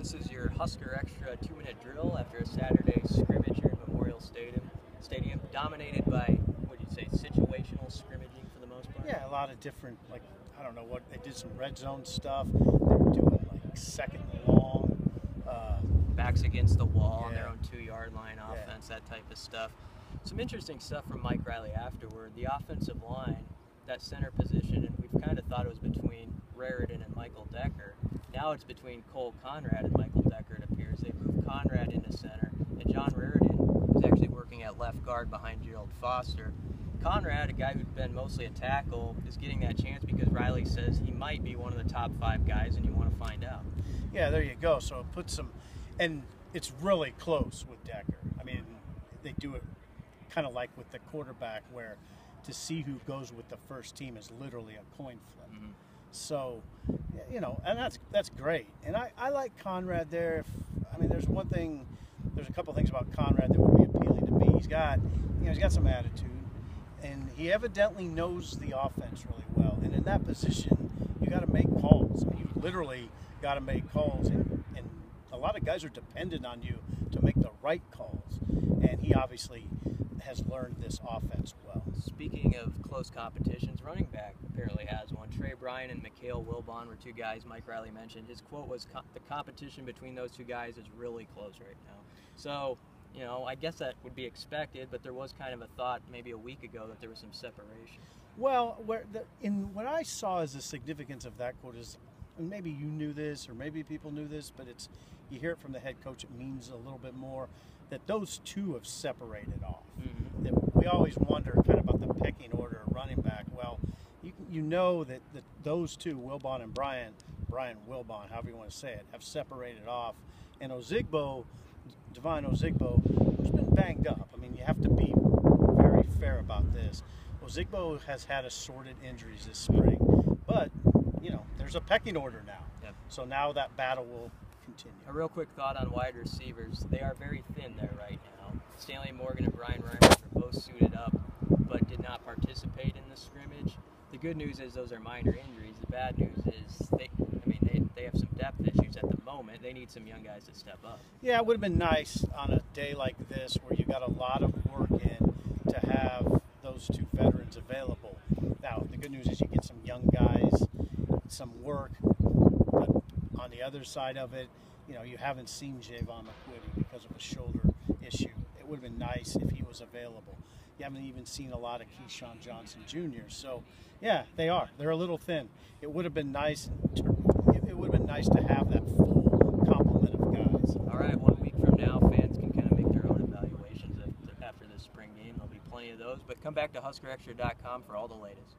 This is your Husker Extra 2-minute drill after a Saturday scrimmage here in Memorial Stadium, dominated by, what do you say, situational scrimmaging for the most part? Yeah, a lot of different, like, I don't know what, they did some red zone stuff. They were doing like second and long. Backs against the wall on Yeah. their own 2-yard line offense, that type of stuff. Some interesting stuff from Mike Riley afterward. The offensive line, that center position, and we've kind of thought it was between Raritan and Michael Decker. Now it's between Cole Conrad and Michael Decker, it appears. They moved Conrad into center, and John Raritan is actually working at left guard behind Gerald Foster. Conrad, a guy who'd been mostly a tackle, is getting that chance because Riley says he might be one of the top 5 guys, and you want to find out. Yeah, there you go. So it puts some, and it's really close with Decker. I mean, they do it kind of like with the quarterback, where to see who goes with the first team is literally a coin flip. Mm-hmm. So, you know, and that's great. And I like Conrad there. There's a couple things about Conrad that would be appealing to me. He's got some attitude, and he evidently knows the offense really well. And in that position, you got to make calls. I mean, you literally got to make calls, and a lot of guys are dependent on you to make the right calls. And he obviously has learned this offense well. Speaking of close competitions, running back apparently has one. Trey Bryan and Mikhail Wilbon were 2 guys Mike Riley mentioned. His quote was, the competition between those 2 guys is really close right now. So, you know, I guess that would be expected, but there was kind of a thought maybe a week ago that there was some separation. Well, what I saw as the significance of that quote is, and maybe you knew this or maybe people knew this, but you hear it from the head coach, it means a little bit more, that those 2 have separated off. Mm-hmm. That we always wonder kind of about the pecking order of running back. Well, you know that those 2, Wilbon and Brian Wilbon, however you want to say it, have separated off. And Devine Ozigbo, who's been banged up. I mean, you have to be very fair about this. Ozigbo has had assorted injuries this spring, but, you know, there's a pecking order now. Yep. So now that battle will continue. A real quick thought on wide receivers. They are very thin there right now. Stanley Morgan and Brian Reimers are both suited up, but did not participate in the scrimmage. The good news is those are minor injuries. The bad news is they have some depth issues at the moment. They need some young guys to step up. Yeah, it would have been nice on a day like this where you got a lot of work in to have those 2 veterans available. Now, the good news is you get some young guys, some work, but on the other side of it, you know, you haven't seen Javon McQuitty because of a shoulder issue. It would have been nice if he was available. You haven't even seen a lot of Keyshawn Johnson Jr. So, yeah, they are. They're a little thin. It would have been nice. It would have been nice to have that full complement of guys. All right, 1 week from now, fans can kind of make their own evaluations after this spring game. There'll be plenty of those. But come back to HuskerExtra.com for all the latest.